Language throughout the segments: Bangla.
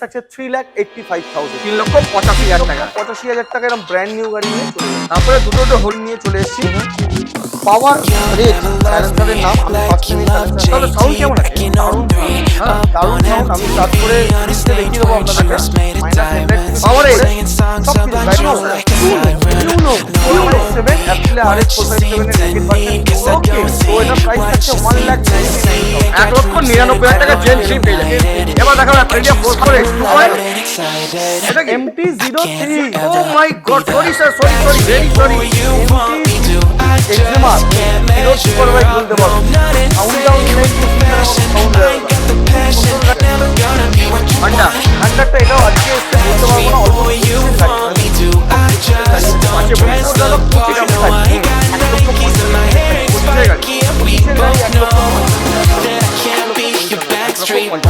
থাকছে 3,85,000 3,85,000 টাকা 85,000 টাকা এরকম ব্র্যান্ড নিউ গাড়ি নিয়ে চলে এসেছি। তারপরে দুটো হোল নিয়ে চলে এসেছি পাওয়ার রেট সাইলেন্সারের নাম আমি ফার্স্ট টাইম সাইলেন্সার সাউন্ড কেমন আছে দারুণ সাউন্ড আমি স্টার্ট করে লিস্টে দেখিয়ে দেবো আপনাদেরকে পাওয়ার রেট সব কিছু গাড়ি ইউনো 7 অ্যাপেলে RS 457 এর রেকেট ভার্সন ওকে তো এটা প্রাইস থাকছে 1,99,000 টাকা জেন 3 পেয়ে যাবে। এবার দেখো প্রিমিয়াম 4 করে এটা MT-03 oh my god sorry sir sorry very sorry এক্সেমা হিরো সুপার বাইক বলতে পারো সাউন্ড ডাউন সাউন্ড হান্ডারটা এটাও আজকে এসে বলতে পারবো না অল্প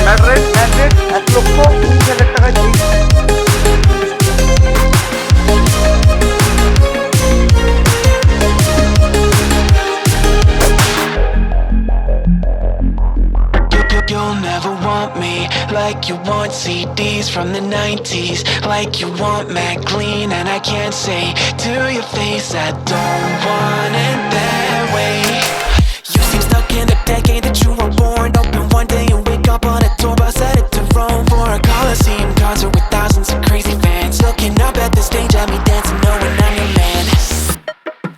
তারপর ম্যাড্রেড 1,20,000 টাকায় You'll never want me like you want CDs from the 90s, like you want Mac Clean, and I can't say to your face I don't want it that way. You seem stuck in the decade that you were born. Open one day and wake up on a tour bus headed to Rome for a Coliseum concert with thousands of crazy fans looking up at the stage at me dancing, knowing I'm your man.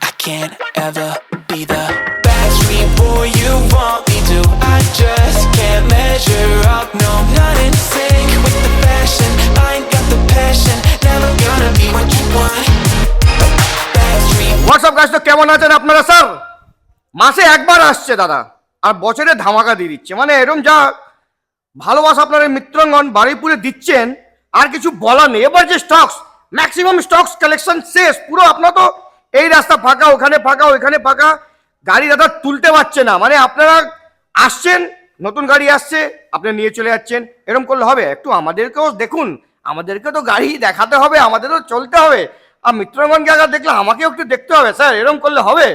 I can't ever be the Backstreet boy you want me to. I just can't measure up, no, not in sync with the fashion. I ain't got the passion, never gonna be what you want. Backstreet WhatsApp guys, তো কেমন আছেন আপনারা স্যার? মাসে একবার আসছে দাদা আর বছরে ধামাকা দিয়ে দিচ্ছে, মানে এরকম যা ভালোবাসা আপনারা মিত্রগণ বারুইপুরে দিচ্ছেন আর কিছু বলার নেই। এবার যে স্টকস ম্যাক্সিমাম স্টকস কালেকশন শেষ পুরো, আপনার তো এই রাস্তা ফাঁকা, ওখানে ফাঁকা, ওইখানে ফাঁকা, গাড়ি দাদা তুলতে পারছে না। মানে আপনারা আসছেন, নতুন গাড়ি আসছে, আপনি নিয়ে চলে যাচ্ছেন, এরকম করলে হবে? একটু আমাদেরকেও দেখুন, আমাদেরকে তো গাড়ি দেখাতে হবে, আমাদেরও চলতে হবে, আর মিত্রগণকে আগে দেখলে আমাকেও একটু দেখতে হবে স্যার। এরকম করলে হবে?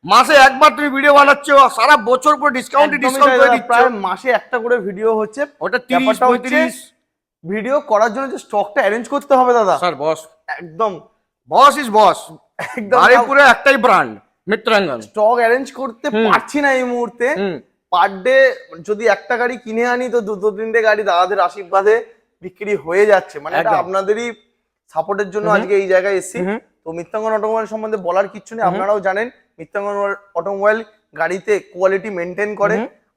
মাসে একবার তুমি ভিডিও বানাচ্ছ, সারা বছর পুরো ডিসকাউন্ট করে দিচ্ছ। প্রায় মাসে একটা করে ভিডিও হচ্ছে, ওটা 30-35 ভিডিও করার জন্য যে স্টকটা অ্যারেঞ্জ করতে হবে দাদা স্যার। বস একদম বস ইজ বস, একদম বারুইপুরে একটাই ব্র্যান্ড মিত্রাঙ্গন। স্টক অ্যারেঞ্জ করতে পারছি না এই মুহূর্তে। পার ডে যদি একটা গাড়ি কিনে আনি তো দুটো তিনটে গাড়ি দাদাদের আশীর্বাদে বিক্রি হয়ে যাচ্ছে, মানে এটা আপনাদেরই সাপোর্টের জন্য আজকে এই জায়গায় এসেছি। তো মিত্রাঙ্গন অটোমোবাইল সম্বন্ধে বলার কিছু নেই, আপনারাও জানেন মিত্রাঙ্গন অটোমোবাইল গাড়িতে কোয়ালিটি মেনটেন করে,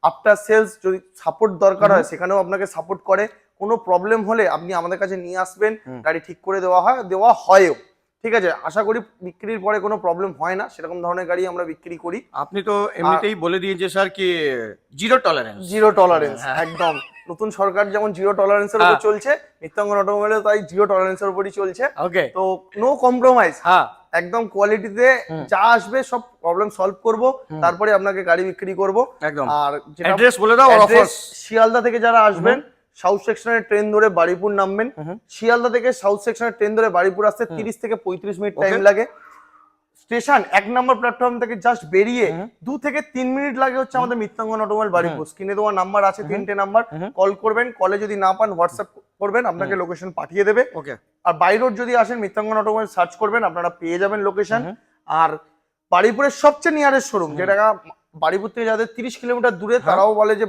আফটার সেলস যদি সাপোর্ট দরকার হয় সেখানেও আপনাকে সাপোর্ট করে। কোনো প্রবলেম হলে আপনি আমাদের কাছে নিয়ে আসবেন, গাড়ি ঠিক করে দেওয়া হয়ও। ঠিক আছে, আশা করি বিক্রির পরে কোনো প্রবলেম হয় না, সেরকম ধরনের গাড়ি আমরা বিক্রি করি। আপনি তো এমনিতেই বলে দিয়েছে স্যার কি জিরো টলারেন্স একদম নতুন সরকার যেমন জিরো টলারেন্সের উপর চলছে, মিত্রাঙ্গন অটোমোবাইল তাই জিরো টলারেন্সের উপরই চলছে। ওকে, তো নো কম্প্রোমাইজ, একদম কোয়ালিটিতে যা আসবে সব প্রবলেম সলভ করব, তারপরে আপনাকে গাড়ি বিক্রি করব। একদম। আর অ্যাড্রেস বলে দাও। শিয়ালদা থেকে যারা আসবেন সাউথ সেকশনের ট্রেন ধরে বারুইপুর নামবেন। শিয়ালদা থেকে সাউথ সেকশনের ট্রেন ধরে বারুইপুর আসতে 30 থেকে 35 মিনিট টাইম লাগে। স্টেশন 1 নম্বর প্ল্যাটফর্ম থেকে জাস্ট বেরিয়ে 2 থেকে 3 মিনিট লাগে হচ্ছে আমাদের মিত্রাঙ্গন অটোমোবাইল বারুইপুর। স্ক্রিনে দেওয়া নাম্বার আছে 3টে নাম্বার, কল করবেন, কলে যদি না পান হোয়াটসঅ্যাপ করবেন, আপনাকে লোকেশন পাঠিয়ে দেবে। ওকে, আর বাই রোড যদি আসেন মিত্রাঙ্গন অটোমোবাইল সার্চ করবেন, আপনারা পেয়ে যাবেন লোকেশন। আর বারুইপুরের সবচেয়ে নিয়ারেস্ট শোরুম, যেটা বারুইপুর থেকে যাদের 30 কিলোমিটার দূরে তারাও বলে যে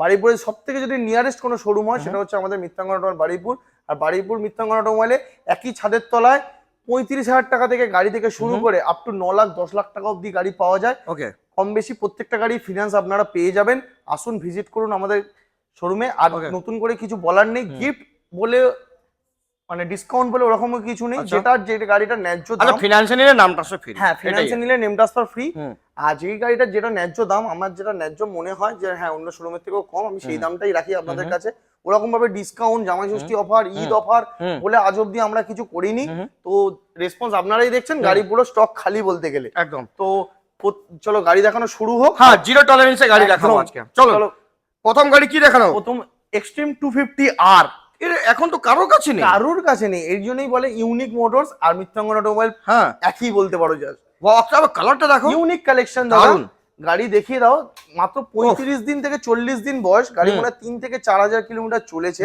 বারুইপুরের সব থেকে যদি নিয়ারেস্ট কোনো শোরুম হয় সেটা হচ্ছে আমাদের মিত্রাঙ্গন অটোমোবাইল বারুইপুর। আর বারুইপুর মিত্রাঙ্গন অটোমোবাইলে একই ছাদের তলায় 35,000 টাকা থেকে গাড়ি থেকে শুরু করে আপ টু 9 লাখ 10 লাখ টাকা অব্দি গাড়ি পাওয়া যায়। ওকে, কম বেশি প্রত্যেকটা গাড়ি ফিনান্স আপনারা পেয়ে যাবেন। আসুন, ভিজিট করুন আমাদের শোরুমে। আর নতুন করে কিছু বলার নেই, গিফট বলে মানে ডিসকাউন্ট বলে ওরকম কিছু নেই। যে গাড়িটা ন্যায্য দাম, ফিনান্সে নিলে নাম ট্রান্সফার ফ্রি। হ্যাঁ, ফিনান্সে নিলে নেম ট্রান্সফার ফ্রি। আর যে গাড়িটা যেটা ন্যায্য দাম, আমার যেটা ন্যায্য মনে হয় যে হ্যাঁ অন্য শোরুমের থেকেও কম, আমি সেই দামটাই রাখি আপনাদের কাছে। ওরকম ভাবে ডিসকাউন্ট, জামাই ষষ্ঠী অফার, ঈদ অফার বলে আজ অব্দি আমরা কিছু করিনি। তো রেসপন্স আপনারাই দেখছেন, গাড়ি পুরো স্টক খালি বলতে গেলে। একদম। তো চলো গাড়ি দেখানো শুরু হোক। হ্যাঁ, জিরো টলারেন্সে গাড়ি দেখাবো আজকে। চলো প্রথম গাড়ি কি দেখানো? প্রথম এক্সট্রিম 250R। এখন তো কারোর কাছে নেই, এর জন্যই বলে ইউনিক মোটরস আর মিত্রাঙ্গন অটোমোবাইল একই বলতে পারো। জাস্ট কালারটা দেখো, ইউনিক কালেকশন দাদা। গাড়ি দেখিয়ে দাও, মাত্র 35 দিন থেকে 40 দিন বয়স, গাড়ি মনে হয় 3 থেকে 4,000 কিলোমিটার চলেছে,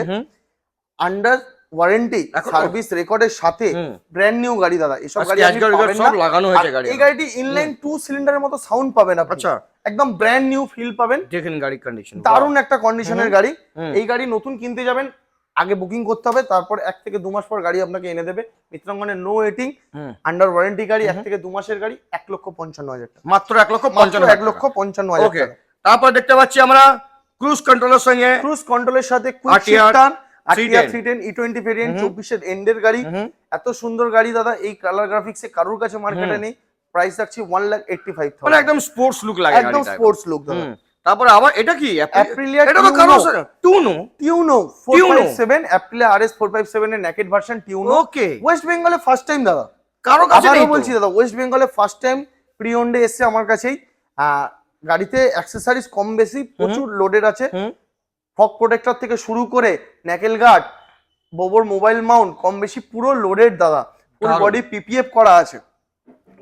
আন্ডার ওয়ারেন্টি, সার্ভিস রেকর্ডের সাথে, ব্র্যান্ড নিউ গাড়ি দাদা। এসব গাড়ি আপনি পাবেন না, সব লাগানো হয়েছে গাড়ি। এই গাড়িটি ইনলাইন 2 সিলিন্ডারের মতো সাউন্ড পাবেন আপনি, আচ্ছা একদম ব্র্যান্ড নিউ ফিল পাবেন। দেখেন গাড়ির কন্ডিশন দারুণ একটা কন্ডিশনের গাড়ি। এই গাড়ি নতুন কিনতে যাবেন, আগে বুকিং করতে হবে, তারপর 1 থেকে 2 মাস পর গাড়ি আপনাকে এনে দেবে। মিত্রাঙ্গনের নো ওয়েটিং, আন্ডার ওয়ারেন্টি গাড়ি, 1 থেকে 2 মাসের গাড়ি, 1,55,000 টাকা, মাত্র 1,55,000 ওকে। টাকা। তারপর দেখতে পাচ্ছি আমরা ক্রুজ কন্ট্রোলের সঙ্গে, ক্রুজ কন্ট্রোলের সাথে quick RTR shifter, RTR 310 E20 variant, 24 এর এন্ডের গাড়ি। এত সুন্দর গাড়ি দাদা, এই কালার গ্রাফিক্সে কারোর কাছে মার্কেটে নেই। প্রাইস রাখছি 1,85,000, মানে একদম স্পোর্টস লুক লাগে একদম স্পোর্টস লুক দাদা। তারপর আবার এটা কি Aprilia এটা তো কারো টুনো টিউনো 457, Aprilia RS 457 এর নেকেড ভার্সন টিউনো। ওকে, ওয়েস্ট বেঙ্গলে ফার্স্ট টাইম দাদা, কারো কাছে নেই আবারও বলছি দাদা, ওয়েস্ট বেঙ্গলে ফার্স্ট টাইম প্রি ওন্ডে এসছে আমার কাছেই। গাড়িতে অ্যাক্সেসরিজ কম বেশি প্রচুর লোডেড আছে, ফগ প্রোটেক্টর থেকে শুরু করে ন্যাকেল গার্ড, বোবোর মোবাইল মাউন্ট, কম বেশি পুরো লোডেড দাদা। ফুল বডি পিপিএফ করা আছে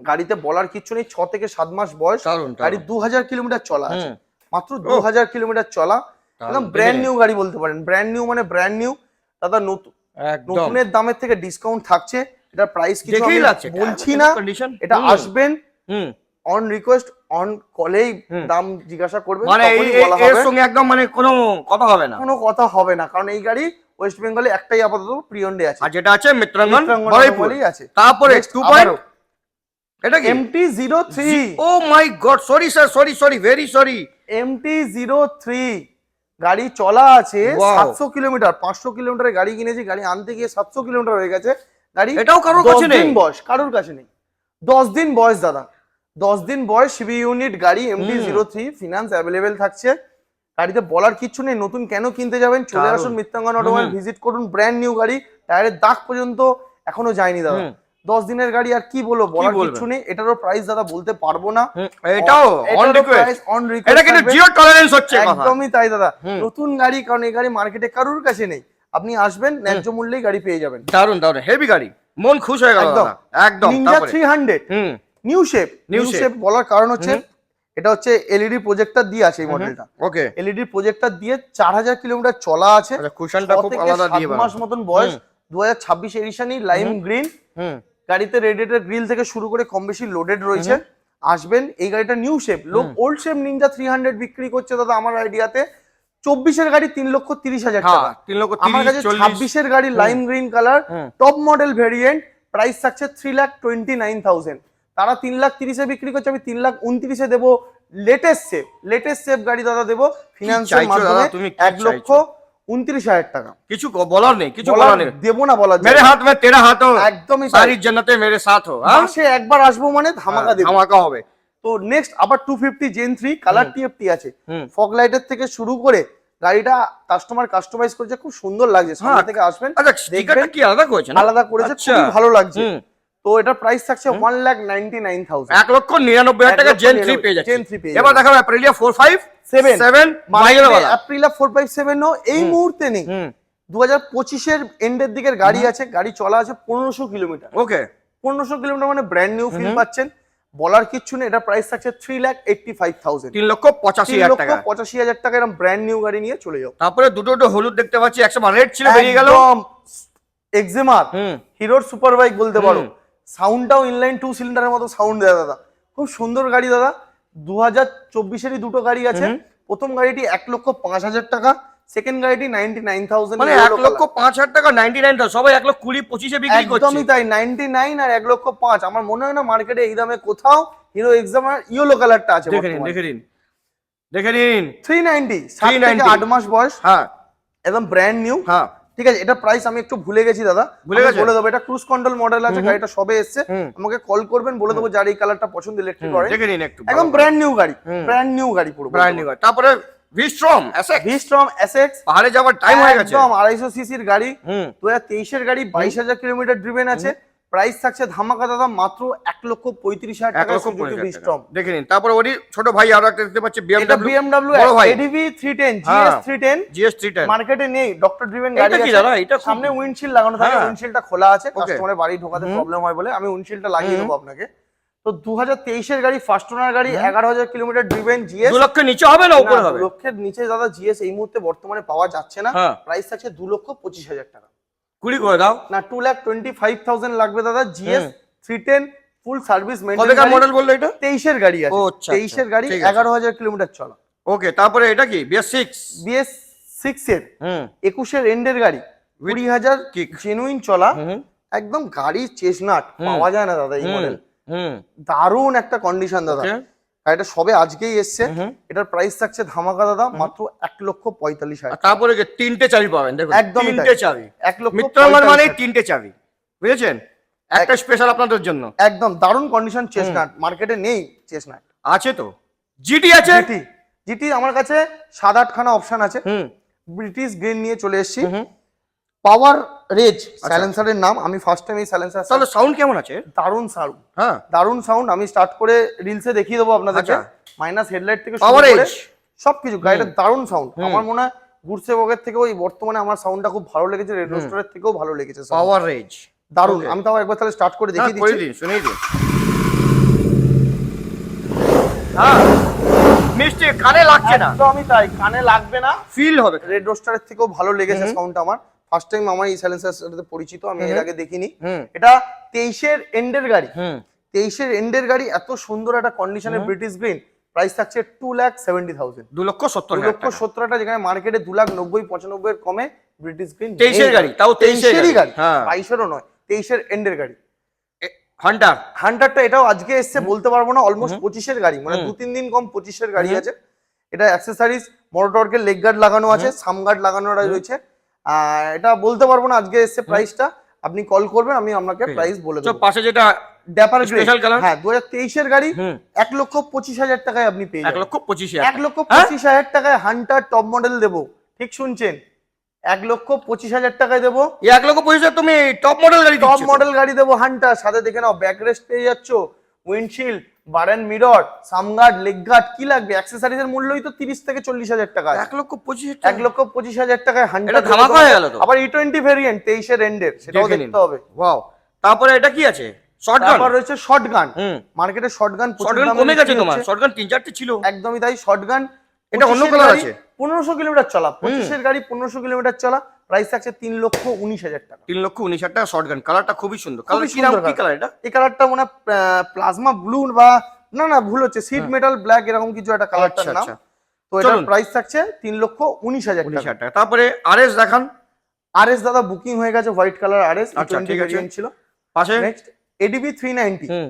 গাড়িতে, বলার কিছু নেই। 6 থেকে 7 মাস বয়স, গাড়ি 2000 কিলোমিটার চলা আছে, মাত্র 2000 কিলোমিটার চলা, একদম ব্র্যান্ড নিউ গাড়ি বলতে পারেন। ব্র্যান্ড নিউ মানে ব্র্যান্ড নিউ দাদা, নতুনের দামের থেকে ডিসকাউন্ট থাকছে। এটা প্রাইস কিছু আমি বলছি না, এটা আসবেন অন রিকোয়েস্ট, অন কলেই দাম জিজ্ঞাসা করবেন, মানে এর সঙ্গে একদম মানে কোনো কথা হবে না, কোনো কথা হবে না, কারণ এই গাড়ি ওয়েস্ট বেঙ্গলে একটাই আপাতত প্রি ওন্ডে আছে, আর যেটা আছে মিত্রাঙ্গন বলেই আছে। তারপরে 2 পয়েন্ট, এটা কি MT-03, oh my god, sorry sir, sorry very sorry, MT-03 গাড়ি চলা আছে 700 কিলোমিটার। 500 কিলোমিটারের গাড়ি কিনেছি, গাড়ি আনতে গিয়ে 700 কিলোমিটার হয়ে গেছে। গাড়ি এটাও কারোর কাছে নেই, বয়স কারোর কাছে নেই, 10 দিন বয়স দাদা, 10 দিন বয়স, সিবি ইউনিট গাড়ি, MT-03, ফিনান্স অ্যাভেলেবেল থাকছে। গাড়িতে বলার কিছু নেই, নতুন কেন কিনতে যাবেন, চলে আসুন মিত্রাঙ্গন অটোমোবাইল, ভিজিট করুন। ব্র্যান্ড নিউ গাড়ি, টায়ারের দাগ পর্যন্ত এখনো যায়নি দাদা। 10 দিনের গাড়ি, আর কি বলবো, বলার কিছু নেই। এটারও প্রাইস দাদা বলতে পারবো না, এটাও অন রিকোয়েস্ট, এটা কিন্তু জিরো টলারেন্স হচ্ছে, একদমই তাই দাদা। নতুন গাড়ি, কারণ এই গাড়ি মার্কেটে কারোর কাছে নেই, আপনি আসবেন ন্যায্য মূল্যেই গাড়ি পেয়ে যাবেন। দারুন দারুন হেভি গাড়ি, মন খুশ হয়ে গেল দাদা একদম। নিনজা 300 নিউ শেপ বলার কারণ হচ্ছে এটা হচ্ছে এলইডি প্রজেক্টর দিয়ে আছে এই মডেলটা। ওকে, এলইডি প্রজেক্টর দিয়ে 4000 কিলোমিটার চলা আছে, কুশনটা খুব আলাদা দিয়ে 7 মাস মতন বয়স, 2026 এডিশনই, লাইম গ্রিন। গাড়িতে রেডিয়েটর গ্রিল থেকে শুরু করে কম বেশি লোডেড রয়েছে। আসবেন, এই গাড়িটা নিউ শেপ, লোক ওল্ড শেপ নিনজা 300 বিক্রি করছে দাদা আমার আইডিয়াতে 24 এর গাড়ি 3,30,000 টাকা, 3,30,000। আমার কাছে 26 এর গাড়ি lime green colour, top model variant, price থাকছে 3,29,000। তারা 3,30,000 এ বিক্রি করছে, আমি 3,29,000 এ দেবো। লেটেস্ট শেপ গাড়ি দাদা দেবো ফিনান্সের মাধ্যমে 1,29,000 টাকা। কিছু বলার নেই, কিছু বলার নেই, দেবো না বলার, মেরে হাত মে তেরা হাত হো, একদমই সারি জান্নাতে মেরে সাথ হো। মাসে একবার আসবো মানে ধামাকা দেবো, ধামাকা হবে। তো নেক্সট আবার 250 জেন 3 কালার টিএফটি আছে, ফগ লাইটের থেকে শুরু করে গাড়িটা কাস্টমাইজ করেছে, খুব সুন্দর লাগছে। সামনে থেকে আসবেন, আচ্ছা স্টিকারটা কি আলাদা করেছে? আলাদা করেছে, খুব ভালো লাগছে। তো এটা প্রাইস থাকছে 1,99,000, 1,99,000 টাকা জেন 3 পেয়ে যাচ্ছে। এবার দেখাবো অ্যাপ্রিলিয়া 457 মাইলেজওয়ালা। অ্যাপ্রিলিয়া 457 এই মুহূর্তে নেই, 2025 এর এন্ডের দিকের গাড়ি আছে, গাড়ি চলা আছে 1500 কিলোমিটার। ওকে, 1500 কিলোমিটার মানে ব্র্যান্ড নিউ ফিল পাচ্ছেন, বলার কিচ্ছু নেই। এটা প্রাইস থাকছে 3,85,000, 3,85,000 টাকা। এরকম ব্র্যান্ড নিউ গাড়ি নিয়ে চলে যাও। তারপরে দুটো হলুদ দেখতে পাচ্ছি, একটা রেড ছিল, বেরিয়ে গেল। এক্সেমার হিরোর সুপার বাইক বলতে পারো, সাউন্ডটাও ইনলাইন 2 সিলিন্ডারের মতো সাউন্ড দেয় দাদা, খুব সুন্দর গাড়ি দাদা। 2024 দুটো গাড়ি আছে, প্রথম গাড়িটি 1,05,000 টাকা, সেকেন্ড গাড়িটি 99,000। মানে 1,05,000 টাকা, 99,000, সবাই 1,20,25 এ বিক্রি করছে। একদমই তাই, 99 আর 1,05,000। আমার মনে হয় না মার্কেটে এই দামে কোথাও হিরো এক্সামার ইয়েলো কালারটা আছে। দেখে নিন 390, 7 থেকে 8 মাস বয়স, হ্যাঁ একদম ব্র্যান্ড নিউ। হ্যাঁ, ঠিক আছে, এটা প্রাইস আমি একটু ভুলে গেছি দাদা, বলে দেবো। এটা ক্রুজ কন্ট্রোল মডেল আছে, গাড়িটা সবে এসছে, আমাকে কল করবেন, বলে দেবো যার এই কালারটা পছন্দ ইলেকট্রিক করে। দেখে নিন একটু, একদম ব্র্যান্ড নিউ গাড়ি, পুরো ব্র্যান্ড নিউ গাড়ি। তারপরে ভিস্ট্রম এসএক্স, পাহাড়ে যাওয়ার টাইম হয়ে গেছে, একদম 250 সিসির গাড়ি, 2023 এর গাড়ি, 22,000 কিলোমিটার ড্রিভেন আছে। প্রাইস থাকছে ধামাকা দাদা মাত্র 1,35,000 টাকা, সুজুকি ভিস্ট্রম। দেখে নিন। তারপরে ওরই ছোট ভাই আরো একটা দেখতে পাচ্ছি, BMW ADV 310, GS 310 মার্কেটে নেই, ডক্টর ড্রিভেন গাড়ি আছে। এটা সামনে উইন্ডশিল্ড লাগানো থাকে, উইন্ডশিল্ডটা খোলা আছে, কাস্টমারের বাড়ি ঢোকাতে প্রবলেম হয় বলে আমি উইন্ডশিল্ডটা লাগিয়ে দেবো আপনাকে। তো তো 2023-এর গাড়ি, ফার্স্ট ওনার গাড়ি, 11,000 কিলোমিটার ড্রিভেন জিএস। 2 লক্ষের নিচে হবে না উপরে হবে? 2 লক্ষের নিচে দাদা জিএস এই মুহূর্তে বর্তমানে পাওয়া যাচ্ছে না। হ্যাঁ। প্রাইস আছে 2,25,000 টাকা। 20 করে দাও না, 2,25,000 লাগবে দাদা। জিএস 310 ফুল সার্ভিস কতকার মেইনটেইন। মডেল বললো এটা? 23-এর গাড়ি আছে। ও, আচ্ছা, 23-এর গাড়ি, ঠিক আছে। 11,000 কিলোমিটার চলা। ওকে, তারপরে এটা কি BS6? BS6 এর হুম 21-এর এন্ডের গাড়ি, 20,000 kick। জেনুইন চলা, হুম একদম গাড়ি চেসনাট, পাওয়া যায় না দাদা এই মডেল। হুম দারুণ একটা কন্ডিশন দাদা। ওকে। এটা সবে আজকেই এসছে। এটার প্রাইস থাকছে ধামাকা দাদা মাত্র 1,45,000। আর তারপরে কি 3টে চাবি পাবেন, দেখুন একদমই তাই। 3টে চাবি। 1,45,000 মিত্রঙ্গন মানে 3টে চাবি, বুঝেছেন? একটা স্পেশাল আপনাদের জন্য একদম দারুণ কন্ডিশন চেসনাট, মার্কেটে নেই চেসনাট। আছে তো। জিটি আছে? জিটি, জিটি আমার কাছে 7-8 খানা অপশন আছে। হুম ব্রিটিশ গ্রিন নিয়ে চলে এসেছি। পাওয়ার রেজ সাইলেন্সারের নাম। আমি ফার্স্ট টাইম এই সাইলেন্সার, তাহলে সাউন্ড কেমন আছে? দারুণ সাউন্ড, হ্যাঁ দারুণ সাউন্ড। আমি স্টার্ট করে রিলসে দেখিয়ে দেবো আপনাদেরকে। আচ্ছা। মাইনাস হেডলাইট থেকে Power শুরু করে edge। সবকিছু, গাড়িটার দারুণ সাউন্ড। আমার মনে হয় গুডসে বগের থেকেও এই বর্তমানে আমার সাউন্ডটা খুব ভালো লেগেছে, রেড রোস্টারের থেকেও ভালো লেগেছে sound। পাওয়ার রেজ দারুণ। Okay। আমি তাও একবার তাহলে স্টার্ট করে দেখিয়ে করে দিচ্ছি। দিন, শুনিয়ে দিন। হ্যাঁ মিষ্টি, কানে লাগছে না। একদমই তাই, কানে লাগবে না। ফিল হবে। রেড রোস্টারের থেকেও ভালো লেগেছে সাউন্ডটা আমার। ফার্স্ট টাইম আমার এই সাইলেন্সারের সাথে পরিচিত, আমি এর আগে দেখিনি। এটা 23-এর এন্ডের গাড়ি। 23-এর এন্ডের গাড়ি, এত সুন্দর একটা কন্ডিশনের ব্রিটিশ গ্রিন। প্রাইস থাকছে 2,70,000। 2,70,000 টাকা, যেখানে মার্কেটে 2,90,95 এর কমে ব্রিটিশ গ্রিন। 23-এর গাড়ি, তাও 23-এরই গাড়ি, হ্যাঁ 22-এরও নয়, 23-এর এন্ডের গাড়ি। হান্টার হান্টারটা এটাও আজকে এসছে, বলতে পারবো না। অলমোস্ট 25-এর গাড়ি, মানে 2-3 দিন কম 25-এর গাড়ি আছে। এটা অ্যাক্সেসরিজ মোটরটর্কের লেগ গার্ড লাগানো আছে, সাম গার্ড লাগানো রয়েছে। এটা বলতে পারবো না আজকে এসছে প্রাইসটা। আপনি কল করবেন, আমি আপনাকে প্রাইস বলে দেবো। পাশে যেটা ড্যাপার গ্রে, স্পেশাল কালার, হ্যাঁ 2023-এর গাড়ি, 1,25,000 টাকায় আপনি পেয়ে যাবেন। 1,25,000 1,25,000 টাকায় হান্টার টপ মডেল দেবো। ঠিক শুনছেন, 1,25,000 টাকায় দেবো। 1,25,000 তুমি টপ মডেল গাড়ি টপ দিচ্ছ? মডেল গাড়ি দেবো হান্টার, সাথে দেখে নাও ব্যাক রেস্ট পেয়ে যাচ্ছ, windshield, bar end mirror, sump guard, leg guard, কি লাগবে? অ্যাক্সেসরিজ এর মূল্যই তো 30 থেকে 40,000 টাকা। 1,25,000 1,25,000 টাকায় হান্টার। এটা ধামাকা হয়ে গেল তো। আবার E20 ভেরিয়েন্ট 23-এর এন্ডের, সেটাও দেখে নিন। দেখতে হবে। ওয়াও। তারপরে এটা কি আছে? শর্টগান। তারপর রয়েছে শর্টগান। হুম। মার্কেটে শর্টগান শর্টগান কমে গেছে তোমার, শর্টগান 3-4টে ছিল। একদমই তাই, শর্টগান। এটা অন্য কালার আছে। 1500 কিলোমিটার চলা, 25-এর গাড়ি 1500 কিলোমিটার চলা। প্রাইস থাকছে 3,19,000 টাকা। 3,19,000 টাকা শর্টগান। কালারটা খুবই সুন্দর। খুবই কালার কি নাম, সুন্দর কি colour। কালার এটা? এই কালারটা মনে হয় প্লাজমা ব্লু বা না ভুল হচ্ছে, সিট মেটাল ব্ল্যাক, এরকম কিছু একটা কালারটার আচ্ছা, নাম। আচ্ছা। তো এটার চলুন। প্রাইস থাকছে 3,19,000 টাকা। 19,000 টাকা। তারপরে আরএস দেখান। আরএস দাদা বুকিং হয়ে গেছে, হোয়াইট কালার আরএস, আচ্ছা, E20 ঠিক আছে। ভেরিয়েন্ট ছিল। পাশে নেক্সট এডিবি 390। হুম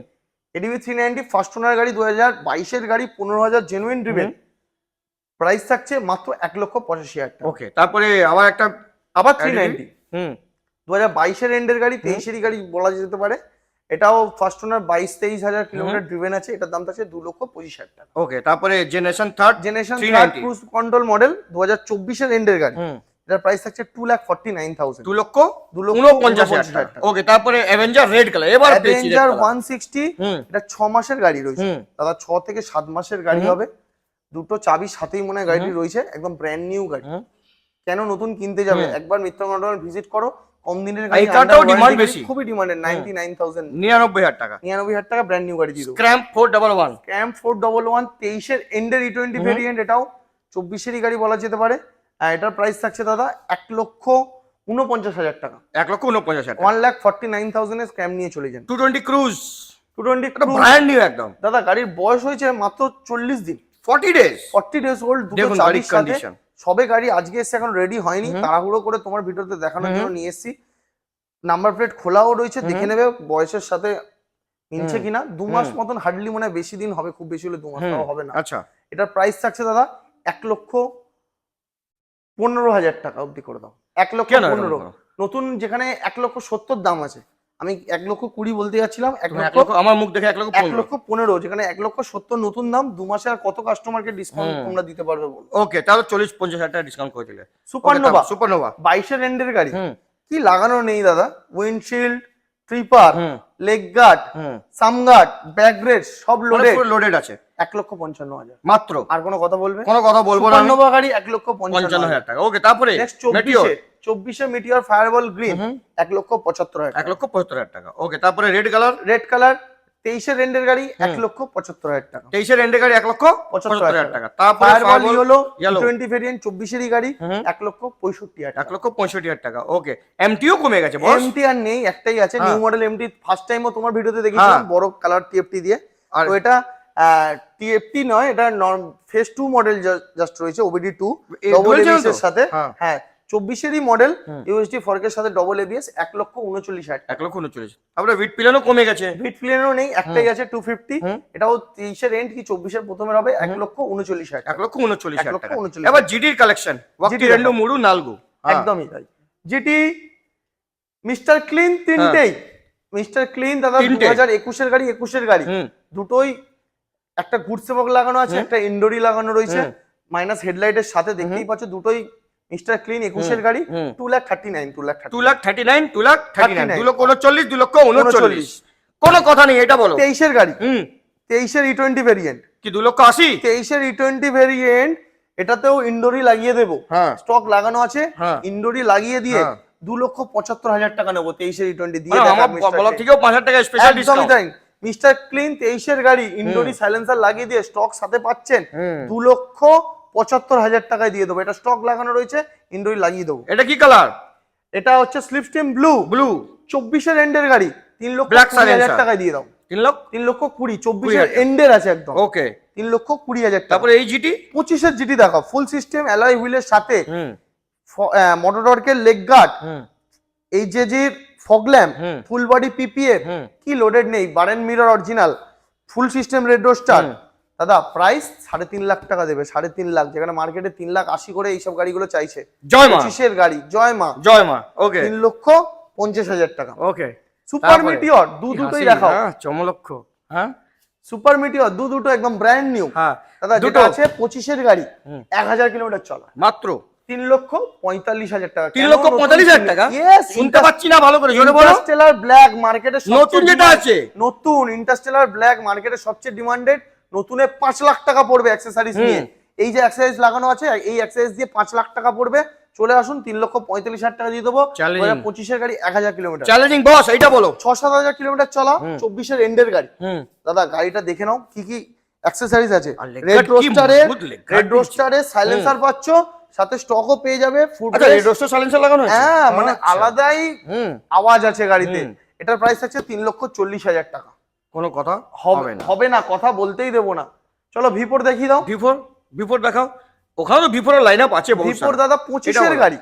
এডিবি 390 ফার্স্ট ওনার গাড়ি, 2022-এর গাড়ি, 15,000 জেনুইন ড্রিভেন। প্রাইস থাকছে মাত্র 1,85,000 টাকা। ওকে, তারপরে আবার একটা আবার 390, হুম 2022-এর এন্ডের গাড়ি, 23-এরই গাড়ি বলা যেতে পারে। এটাও ফার্স্ট ওনার, 22-23,000 কিলোমিটার ড্রিভেন আছে। এটার দাম থাকছে 2,25,000 টাকা। ওকে, তারপরে generation third generation 390 cruise control model, 2024-এর এন্ডের গাড়ি। হুম এটার প্রাইস থাকছে 2,49,000। 2,49,000 টাকা। ওকে, তারপরে অ্যাভেঞ্জার রেড কালার। এবার পেয়েছি অ্যাভেঞ্জার 160, হুম এটা 6 মাসের গাড়ি রয়েছে হুম দাদা, 6 থেকে 7 মাসের গাড়ি হবে। দুটো চাবি সাথেই মনে হয় গাড়িটি রয়েছে, একদম ব্র্যান্ড নিউ গাড়ি। হুম। কেন নতুন কিনতে যাবে, একবার মিত্রমন্ডল ভিজিট করো। কম দিনের গাড়ি, এই কারটাও under demand warranty বেশি। গাড়ি, খুবই ডিমান্ডেড। 99,000, 99,000 টাকা। 99,000 টাকা ব্র্যান্ড নিউ গাড়ি দিয়ে দেবো। স্ক্র্যাম্প 411 ক্যাম্প 411, 23-এর এন্ডের E20 ভেরিয়েন্ট, এটাও 24-এরই গাড়ি বলা যেতে পারে। আর এটার প্রাইস থাকছে দাদা 1,49,000 টাকা। 1,49,000 টাকা। 1,49,000 এর স্ক্যাম নিয়ে চলে যান। 220 ক্রুজ, 220 এটা ব্র্যান্ড নিউ একদম। দাদা গাড়ির বয়স হয়েছে মাত্র 40 দিন, 40 ডেজ। 40 days old. দুটো দেখুন চাবির গাড়ির সাথে। কন্ডিশন। সবে গাড়ি আজকে এসে, এখন রেডি হয়নি, তাড়াহুড়ো করে তোমার ভিডিওতে দেখানোর জন্য নিয়ে এসেছি। নাম্বার প্লেট খোলাও রয়েছে, দেখে নেবে বয়সের সাথে মিলছে কিনা। 2 মাস মতন হার্ডলি, মনে হয় বেশি দিন হবে, খুব বেশি হলে 2 মাস তাও হবে না। আচ্ছা, এটার প্রাইস থাকছে দাদা 1,15,000 টাকা অবধি করে দাও। কেন এরকম 1,15,000 করো? নতুন, যেখানে 1,70,000 দাম আছে। আমি 1,20,000 বলতে যাচ্ছিলাম, 1,00,000 আমার মুখ দেখে 1,15,000। 1,15,000, যেখানে 1,70,000 নতুন দাম। 2 মাসে আর কত কাস্টমারকে ডিসকাউন্ট তোমরা দিতে পারবে বলো? ওকে, তাহলে 40-50,000 টাকা ডিসকাউন্ট করে দিলে। সুপারনোভা, সুপারনোভা 22-এর এন্ডের গাড়ি, হুম কি লাগানো নেই দাদা? উইন্ডশিল্ড, ট্রিপার, হুম লেগ গার্ড, হুম সামগার্ড, ব্যাক রেস্ট সব লোডেড। লোডেড আছে 1,55,000 মাত্র। আর কোনো কথা বলবে? কোনো কথা বলবো না আমি। সুপারনোভা গাড়ি 1,55,000 55,000 টাকা। ওকে, তারপরে নেক্সট মেটিওর 24-এ মেটিওর ফায়ারবল গ্রিন, 1,75,000 টাকা। 1,75,000 টাকা। ওকে, তারপরে রেড কালার রেড কালার 23-এর রেন্ডের গাড়ি 1,75,000 টাকা। 23-এর রেন্ডের গাড়ি 1,75,000 টাকা। তারপরে ফায়ারবল হলো Yellow 20 ভেরিয়েন্ট 24-এরই গাড়ি 1,65,000 টাকা। 1,65,000 টাকা। ওকে, এমটিও কমে গেছে বস। এমটি আর নেই, একটাই আছে নিউ মডেল এমটি। ফার্স্ট টাইমও তোমার ভিডিওতে দেখেছিলাম বড় কালার টিএফটি দিয়ে। তো এটা টিএফটি নয়, এটা ফেজ 2 মডেল জাস্ট রয়েছে, ওবিডি 2 ডবল এবিএস এর সাথে। হ্যাঁ 24-এরই মডেল, ইউএসডি ফর্কের সাথে ডবল এবিএস, 1,39,000 টাকা। 1,39,000। তারপরে ভিট পিলানো কমে গেছে। ভিট প্লেনও নেই, একটাই আছে 250। এটাও 23-এর এন্ড কি 24-এর প্রথমের হবে 1,39,000 টাকা। 1,39,000 টাকা। 1,39,000 এবার জিডির কালেকশন, ওয়াক্তি রেন্ডু মুরু নালগু। একদমই তাই। জিটি মিস্টার ক্লিন তিনটেই, মিস্টার ক্লিন দাদা 2021-এর গাড়ি, 21-এর গাড়ি দুটোই। একটা গুড সেবক লাগানো আছে, একটা ইনডোরি লাগানো রয়েছে মাইনাস হেডলাইটের সাথে, দেখতেই পাচ্ছ দুটোই মিস্টার ক্লিন 21-এর গাড়ি। 2,39,000 2,39,000 কোনো কথা নেই, এটা বলো। 23-এর গাড়ি, 23-এর E20 ভেরিয়েন্ট কি 2,80,000? 23-এর E20 ভেরিয়েন্ট, এটাতেও ইনডোরি লাগিয়ে দেবো, স্টক লাগানো আছে, ইনডোরি লাগিয়ে দিয়ে 2,75,000 টাকা নেবো 23-এর E20 দিয়ে। আমার বলার থেকেও 5,000 টাকা স্পেশাল ডিসকাউন্ট। মিস্টার ক্লিন 23-এর গাড়ি ইনডোরি সাইলেন্সার লাগিয়ে দিয়ে স্টক সাথে পাচ্ছেন 2,75,000 টাকায় দিয়ে দেবো। এটা স্টক লাগানো রয়েছে, ইনডোরি লাগিয়ে দেবো। এটা কি কালার? এটা হচ্ছে স্লিপস্টিম ব্লু। 24-এর এন্ডের গাড়ি 3,20,000 টাকায় দিয়ে দাও। 3,20,000 24-এর এন্ডের আছে একদম। ওকে, 3,20,000 টাকা। তারপরে এই জিটি 25-এর জিটি দেখো, ফুল সিস্টেম অ্যালয় হুইলের সাথে মোটরটর্কের লেগ গার্ড, এইচএজির fog lamp, full body PPF, কি লোডেড নেই, bar end mirror original, full system red রোস্টার। দাদা প্রাইস 3.5 লাখ টাকা দেবে, 3.5 লাখ, যেখানে মার্কেটে 3,80,000 করে এইসব গাড়িগুলো চাইছে। জয় মা 25-এর গাড়ি জয় মা। ওকে, 3,50,000 টাকা। ওকে, সুপার মিটিওর দুটোই দেখাও। চমলক্ষ। হ্যাঁ, সুপার মিটিওর দুটো একদম ব্র্যান্ড নিউ। দাদা যেটা আছে 25-এর গাড়ি 1,000 কিলোমিটার চলা, মাত্র 3,45,000 টাকা। 3,45,000 টাকা? শুনতে পাচ্ছি না ভালো করে, জোরে বলো। ইন্টারস্টেলার ব্ল্যাক মার্কেটে নতুন যেটা আছে, নতুন ইন্টারস্টেলার ব্ল্যাক মার্কেটে সবচেয়ে ডিমান্ডেড। নতুনে 5 লাখ টাকা পড়বে অ্যাকসেসরিজ নিয়ে। এই যে অ্যাকসেসরিজ লাগানো আছে, এই অ্যাকসেসরিজ দিয়ে 5 লাখ টাকা পড়বে। চলে আসুন, 3,45,000 টাকা দিয়ে দেবো। 25-এর গাড়ি 1,000 কিলোমিটার চ্যালেঞ্জিং বস, এইটা বলো। 6-7,000 কিলোমিটার চলা, 24-এর এন্ডের গাড়ি। দাদা গাড়িটা দেখে নাও কি কি অ্যাকসেসরিজ আছে। রেড রোস্টারে সাইলেন্সার পাচ্ছ, সাথে স্টকও পেয়ে যাবে। রেড রোস্টার সাইলেন্সার লাগানো আছে? হ্যাঁ, মানে আলাদাই আওয়াজ আছে গাড়িতে। এটার প্রাইস আছে 3,40,000 টাকা। কোনো কথা হবে না, কথা বলতেই দেবো না। চলো V4 দেখিয়ে দাও। V4 দেখাও। ওখানে তো V4 এর লাইনআপ আছে বহুত। V4 দাদা 25-এর গাড়ি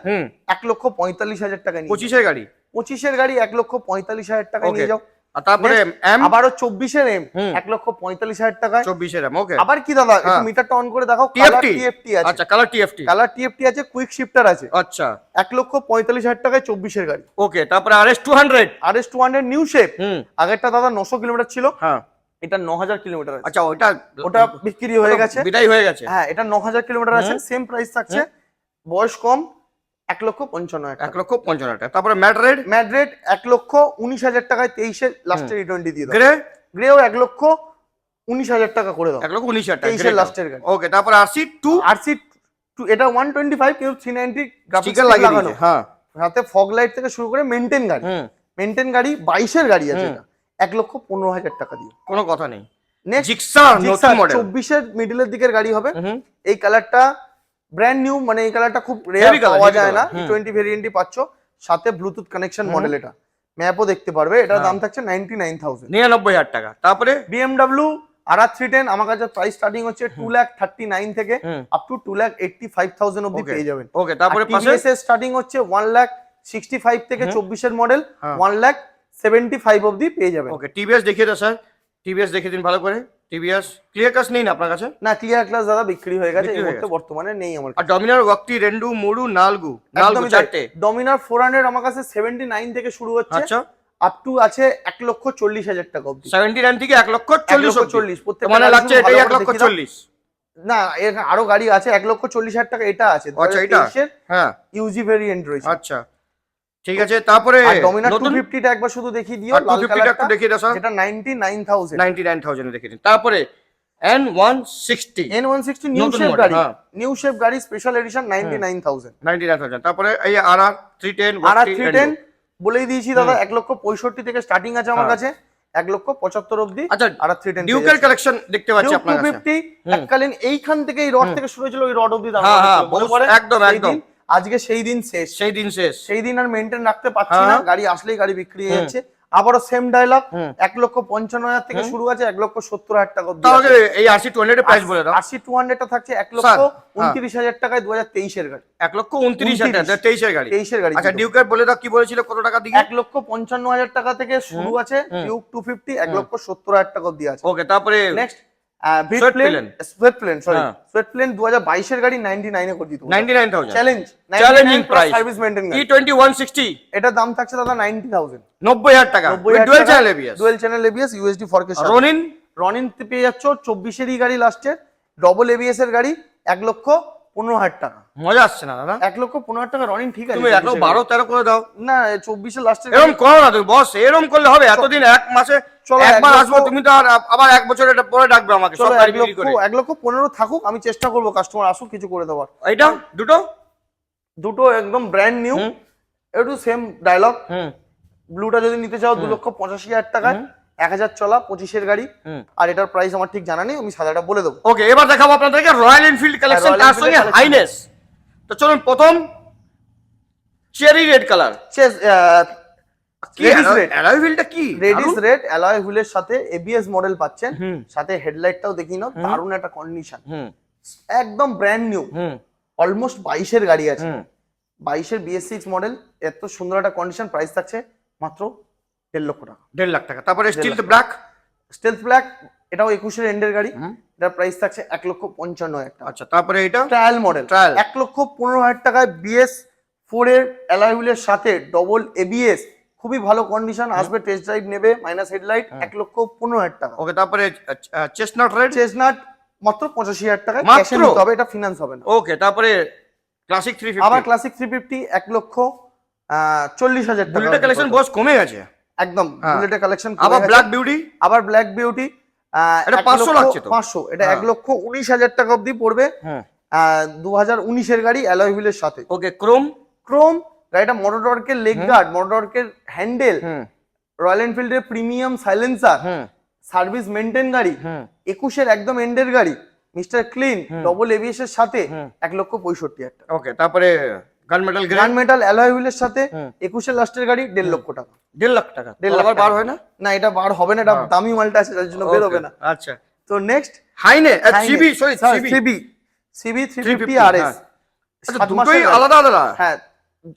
1,45,000 টাকা নিয়ে। 25-এর গাড়ি 1,45,000 টাকা নিয়ে যাও। আর তারপরে এম, আবারও 24-এর এম 1,45,000 টাকায়। 24-এর এম। ওকে, আবার কি দাদা একটু মিটারটা অন করে দেখাও। টিএফটি আছে। আচ্ছা, কালার টিএফটি আছে, কুইক শিফটার আছে। আচ্ছা, 1,45,000 টাকায় 24-এর গাড়ি। ওকে, তারপরে RS200 নিউ শেপ। আগেরটা দাদা 900 কিলোমিটার ছিল, হ্যাঁ এটা 9,000 কিলোমিটার আছে। আচ্ছা, ওটা বিক্রি হয়ে গেছে, বিদায় হয়ে গেছে। হ্যাঁ, এটা 9,000 কিলোমিটার আছে, সেম প্রাইস থাকছে। বয়স কম, 1,55,000 টাকা। 1,55,000 টাকা। তারপরে ম্যাড্রেড 1,19,000 টাকায় 23-এর লাস্টের E20 দিয়ে দাও। গ্রেও 1,19,000 টাকা করে দাও। 1,19,000 টাকা 23-এর লাস্টের গাড়ি। ওকে, তারপরে RC2 এটা 125 কিন্তু 390 গ্রাফিক্স স্টিকার লাগিয়ে লাগানো। দিয়েছে। হ্যাঁ, সাথে ফগ লাইট থেকে শুরু করে মেইনটেইন গাড়ি। 22-এর গাড়ি আছে, এটা 1,15,000 টাকা দিয়ে। কোনো কথা নেই। নেক্সট জিক্সার নতুন মডেল 24-এর মিডলের দিকের গাড়ি হবে। এই কালারটা ব্র্যান্ড নিউ, মানে এই কালারটা খুব রেয়ার পাওয়া যায় না। E20 ভেরিয়েন্টই পাচ্ছ, সাথে ব্লুটুথ কানেকশন মডেল। এটা ম্যাপও দেখতে পারবে। এটার দাম থাকছে 99,000 99,000 টাকা। তারপরে BMW RR310 আমার কাছে প্রাইস স্টার্টিং হচ্ছে 2,39,000 থেকে আপ টু 2,85,000 অবধি পেয়ে যাবেন। ওকে, তারপরে TVS এর স্টার্টিং হচ্ছে 1,65,000 থেকে 24-এর মডেল 1,75,000 অবধি পেয়ে যাবেন। ওকে, TVS দেখিয়ে দাও স্যার, TVS দেখিয়ে দিন ভালো করে। TVS ক্লিয়ার কাস্ট নেই না আপনার কাছে? না, ক্লিয়ার ক্লাস দাদা বিক্রি হয়ে গেছে, এই মুহূর্তে বর্তমানে নেই আমার কাছে। আর ডমিনার ওয়াক্তি রেন্ডু মুরু নালগু চারটে। ডমিনার 400 আমার কাছে 79 থেকে শুরু হচ্ছে, আচ্ছা, আপ টু আছে 1,40,000 টাকা অবধি। 79 থেকে 1,40,000 প্রত্যেক মানে লাগছে এটাই 1,40,000। না, এর আরো গাড়ি আছে 1,40,000 টাকা। এটা আছে, আচ্ছা, এটা হ্যাঁ ইউজি ভেরিয়েন্ট রয়েছে। আচ্ছা, ঠিক আছে। তারপরে ডমিনার 250 টা একবার শুধু দেখিয়ে দিও, লাল কালারটা একটু দেখিয়ে দাও স্যার। এটা 99,000 দেখিয়ে দিন। তারপরে N160 নিউ শেপ গাড়ি, নিউ শেপ গাড়ি স্পেশাল এডিশন 99,000। তারপরে এই RR310 বলেই দিয়েছি দাদা 1,65,000 থেকে স্টার্টিং আছে আমার কাছে। 1,75,000 অব্দি। আচ্ছা, আর 310 ডিউকের কালেকশন দেখতে পাচ্ছি আপনার কাছে। 250 এককালীন এইখান থেকে এই রড থেকে শুরু হয়েছিল, ওই রড অব্দি দাম হ্যাঁ, হ্যাঁ, মনে পড়ে? একদম, সেই একদম। দিন, আজকে সেই দিন শেষ, সেই দিন আর মেনটেন রাখতে পারছি না, হ্যাঁ। গাড়ি আসলেই গাড়ি বিক্রি হয়ে যাচ্ছে। আবারও সেম ডায়লগ, 1,55,000 থেকে শুরু আছে 1,70,000 টাকা অব্দি। তাহলে এই RC 200 এর প্রাইস বলে দাও। RC 200 টা থাকছে 1,29,000 টাকায় 2023 এর গাড়ি। 1,29,000 টাকা 23 এর গাড়ি। 23 এর গাড়ি। আচ্ছা, ডিউকের বলে দাও কি বলেছিল, কত টাকা দিকে? 1,55,000 টাকা থেকে শুরু আছে ডিউক 250, 1,70,000 টাকা অব্দি আছে। ওকে, তারপরে নেক্সট Sweatplan। সুয়েটপ্লেন, সরি হ্যাঁ। সুয়েটপ্লেন 2022 এর গাড়ি 99 এ করে দিতে 99,000 challenge, challenging price. Service maintain গাড়ি। E20 160 এটার দাম থাকছে দাদা 90,000, 90,000 টাকা। 90,000 ডুয়াল টাকা, channel ABS। Dual channel ABS USD ফরকের সাথে। রনিন রনিন পেয়ে যাচ্ছ 24 এরই গাড়ি, লাস্টের ডবল ABS এর গাড়ি 1,15,000 টাকা। মজা আসছে না দাদা? 1,15,000 টাকা রনিন, ঠিক আছে। তুমি 12-13 করে দাও না 24 এর লাস্টের এরকম করো না তুমি বস, এরকম করলে হবে? এতদিন এক মাসে চলো, একবার 1,00,000 আসবো, তুমি তো আর আবার এক বছর এটা পরে ডাকবে আমাকে সব চলো গাড়ি বিক্রি করে। 1,15,000 থাকুক, আমি চেষ্টা করবো কাস্টমার আসুক কিছু করে দেওয়ার। এইটা দুটো একদম ব্র্যান্ড নিউ, একটু সেম ডায়লগ। ব্লুটা যদি নিতে চাও 2,85,000 টাকায়, 1,000 চলা 25 এর গাড়ি। আর এটার প্রাইস আমার ঠিক জানা নেই, আমি সাদাটা বলে দেবো। ওকে, এবার দেখাবো আপনাদেরকে রয়্যাল এনফিল্ড কালেকশন, রয়্যাল তার এনফিল্ডের সঙ্গে collection। হাইনেস। তো চলুন, প্রথম চেরি রেড কালার। কি অ্যালয় হুইলটা কি? রেডিস রেড অ্যালয় হুইলের সাথে ABS মডেল পাচ্ছেন, সাথে হেডলাইটটাও দেখিয়ে নাও, দারুণ একটা কন্ডিশন, একদম ব্র্যান্ড নিউ। অলমোস্ট 22 এর গাড়ি আছে, 22 এর BS6 মডেল, এত সুন্দর একটা কন্ডিশন। প্রাইস থাকছে মাত্র 1.5 লক্ষ টাকা। 1.5 লাখ টাকা। তারপরে স্টিল ব্ল্যাক, স্টেলথ ব্ল্যাক, এটাও 21 এর এন্ডের গাড়ি, এটার প্রাইস থাকছে 1,55,000 টাকা। আচ্ছা, তারপরে এটা ট্রায়াল মডেল, ট্রায়াল 1,15,000 টাকায় BS4 এর অ্যালয় হুইলের সাথে ডবল ABS, খুবই ভালো কন্ডিশন। আসবে টেস্ট ড্রাইভ নেবে, মাইনাস হেডলাইট, 1,15,000 টাকা। ওকে, তারপরে চেস্টনাট রেড, চেসনাট মাত্র 85,000 টাকায়, মাত্র? ক্যাশে নিতে হবে, এটা ফিনান্স হবে না। ওকে, তারপরে ক্লাসিক 350, আবার ক্লাসিক 350 1,40,000 টাকা। বুলেটের কালেকশন বস কমে গেছে একদম, বুলেটের কালেকশন। আবার ব্ল্যাক বিউটি, আবার ব্ল্যাক বিউটি, এটা 500 লাগছে তো। 500, এটা 1,19,000 টাকা অবধি পড়বে। 2019 এর গাড়ি অ্যালয় হুইলের সাথে। ওকে, ক্রোম গাড়িটা মোটরটর্কের লেগ গার্ড, মোটরটর্কের হ্যান্ডেল, রয়্যাল এনফিল্ডের প্রিমিয়াম সাইলেন্সার, সার্ভিস মেইনটেইন গাড়ি, 21 এর একদম এন্ডের গাড়ি, মিস্টার ক্লিন, ডবল ABS এর সাথে 1,65,000 টাকা। ওকে, তারপরে গান মেটাল গ্র্যান্ড মেটাল অ্যালয় হুইলের সাথে 21 এর লাস্টের গাড়ি 1.5 লক্ষ টাকা। 1.5 লাখ টাকা। 1.5 লাখ বার হয় না? না, এটা বার হবে না, এটা দামি মালটা আছে, তার জন্য বের হবে না। আচ্ছা, তো নেক্সট হাইনে সিবি, সরি সিবি 350 350 RS। আচ্ছা, দুটোই আলাদা আলাদা। হ্যাঁ,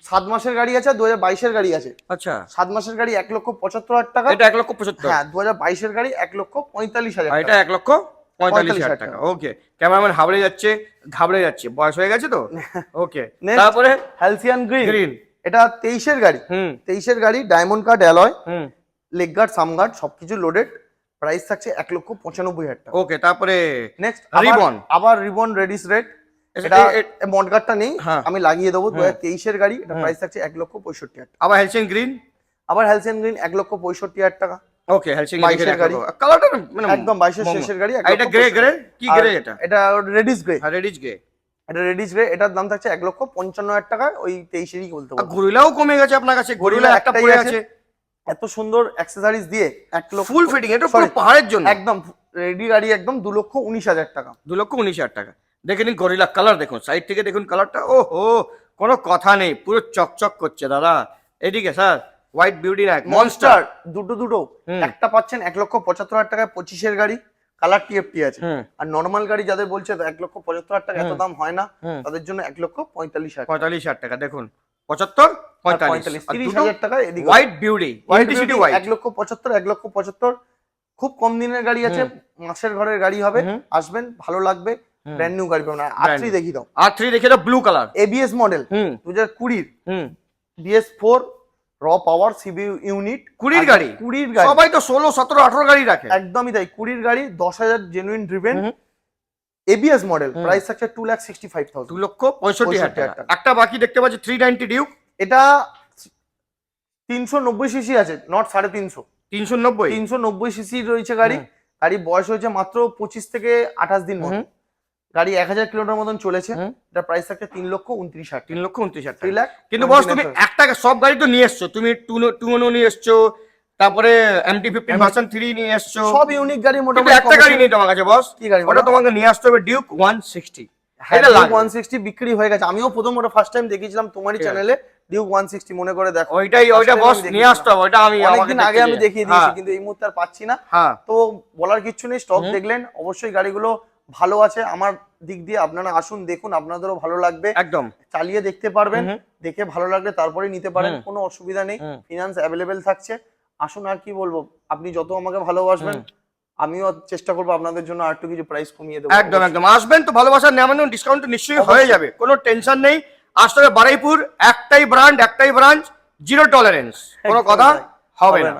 7 মাসের গাড়ি আছে, 2022 এর গাড়ি আছে। আচ্ছা, 7 মাসের গাড়ি 1,75,000 টাকা, এটা 1,75,000। হ্যাঁ, 2022 এর গাড়ি 1,45,000 এটা 1,45,000 টাকা। ওকে, ক্যামেরাম্যান ঘাবড়ে যাচ্ছে, বয়স হয়ে গেছে তো। ওকে, তারপরে হ্যালসিয়ান গ্রিন, এটা 23 এর গাড়ি, 23 এর গাড়ি, diamond cut alloy, leg guard, sump guard সবকিছু লোডেড। প্রাইস থাকছে 1,95,000 টাকা। ওকে, তারপরে নেক্সট রিবন, আবার রিবন রেডিস রেড, এটা মডগার্ডটা নেই, আমি লাগিয়ে দেবো। 2023 এর গাড়ি, এটা প্রাইস থাকছে 1,65,000 টাকা। আবার হেলসিয়ান গ্রিন, 1,65,000 টাকা। ওকে, হেলসিয়ান গ্রিন গাড়ি, কালারটা মানে একদম 22 এর শেষের গাড়ি। এটা গ্রে কি গ্রে? এটা রেডিস গ্রে, রেডিশ গ্রে, এটা রেডিস গ্রে, এটার দাম থাকছে 1,55,000 টাকা। ওই 23 এরই বলতে পারবো। গরিলাও কমে গেছে আপনার কাছে, গরিলা একটা পড়ে আছে, এত সুন্দর অ্যাকসেসরিজ দিয়ে 1 লক্ষ ফুল ফিটিং, এটা পুরো পাহাড়ের জন্য একদম রেডি গাড়ি, একদম 2,19,000 টাকা। 2,19,000 টাকা। দেখে নিন গরিলা কালার, দেখুন সাইড থেকে দেখুন কালারটা, ওহো কোনো কথা নেই, পুরো চকচক করছে দাদা। এদিকে স্যার হোয়াইট বিউটি না মনস্টার, দুটো একটা পাচ্ছেন 1,75,000 টাকায়, 25 এর গাড়ি, কালার TFT আছে। আর নরমাল গাড়ি যাদের বলছে 1,75,000 টাকা এত দাম হয় না, তাদের জন্য 1,45,000 টাকা। দেখুন 75 45 30,000 টাকা। এদিকে হোয়াইট বিউটি, ইন্টিসিটি হোয়াইট, 1,75,000 খুব কম দিনের গাড়ি আছে, মাসের ঘরের গাড়ি হবে, আসবেন ভালো লাগবে, ব্র্যান্ড নিউ গাড়ি পাবেন। R3 দেখি দাও, R3 দেখে দাও, blue colour, ABS model, 2020 BS4 র পাওয়ার সিবিইউ ইউনিট, 20 গাড়ি, সবাই তো 16 17 18 গাড়ি রাখে। একদমই তাই, 20 গাড়ি, 10,000 genuine driven, ABS model, price থাকছে 2,65,000, 2,65,000 টাকা। একটা বাকি দেখতে পাচ্ছি 390 ডিউক, এটা 390 সিসি আছে, নট 350, 390 সিসি রয়েছে গাড়ি। গাড়ি বয়স হয়েছে মাত্র 25 থেকে 28 দিন মতো। গাড়ি 1000 কিলোমিটার মতন চলেছে। এটা প্রাইস থাকছে 3,29,000, 3,29,000 3 লাখ। কিন্তু বস তুমি একটা সব গাড়ি তো নিয়ে এসছো, তুমি টুনো নিয়ে এসছো, তারপরে MT-15 ভার্সন 3 নিয়ে এসছো, সব ইউনিক গাড়ি কিন্তু মোটামুটি একটা গাড়ি নেই তোমার কাছে বস। কি গাড়ি? ওটা তোমাকে নিয়ে আসতে হবে ডিউক 160। হ্যাঁ, এটা ডিউক লাগবে। 160 বিক্রি হয়ে গেছে। আমিও প্রথম ওটা ফার্স্ট টাইম দেখেছিলাম তোমারই চ্যানেলে, ডিউক 160 মনে করে দেখো। ওইটা বস নিয়ে আসতে হবে, ওইটা আমি অনেকদিন আগে আমি দেখিয়ে দিয়েছি, কিন্তু এই মুহূর্তে আর পাচ্ছি না। হ্যাঁ তো বলার কিছু নেই, স্টক দেখলেন, অবশ্যই গাড়িগুলো ভালো আছে আমার দিক দিয়ে। আপনারা আসুন দেখুন, আপনাদেরও ভালো লাগবে, একদম চালিয়ে দেখতে পারবেন, দেখে ভালো লাগলে তারপরে নিতে পারেন, কোনো অসুবিধা নেই, ফিনান্স অ্যাভেলেবেল থাকছে। আসুন, আর কি বলবো, আপনি যত আমাকে ভালোবাসবেন আমিও চেষ্টা করবো আপনাদের জন্য আর একটু কিছু প্রাইস কমিয়ে দেবো। একদম একদম আসবেন তো, ভালোবাসার নামানো ডিসকাউন্ট তো নিশ্চয়ই হয়ে যাবে, কোনো টেনশন নেই। আসতে হবে বারুইপুর, একটাই ব্র্যান্ড একটাই ব্রাঞ্চ, জিরো টলারেন্স, কোনো কথা হবে না।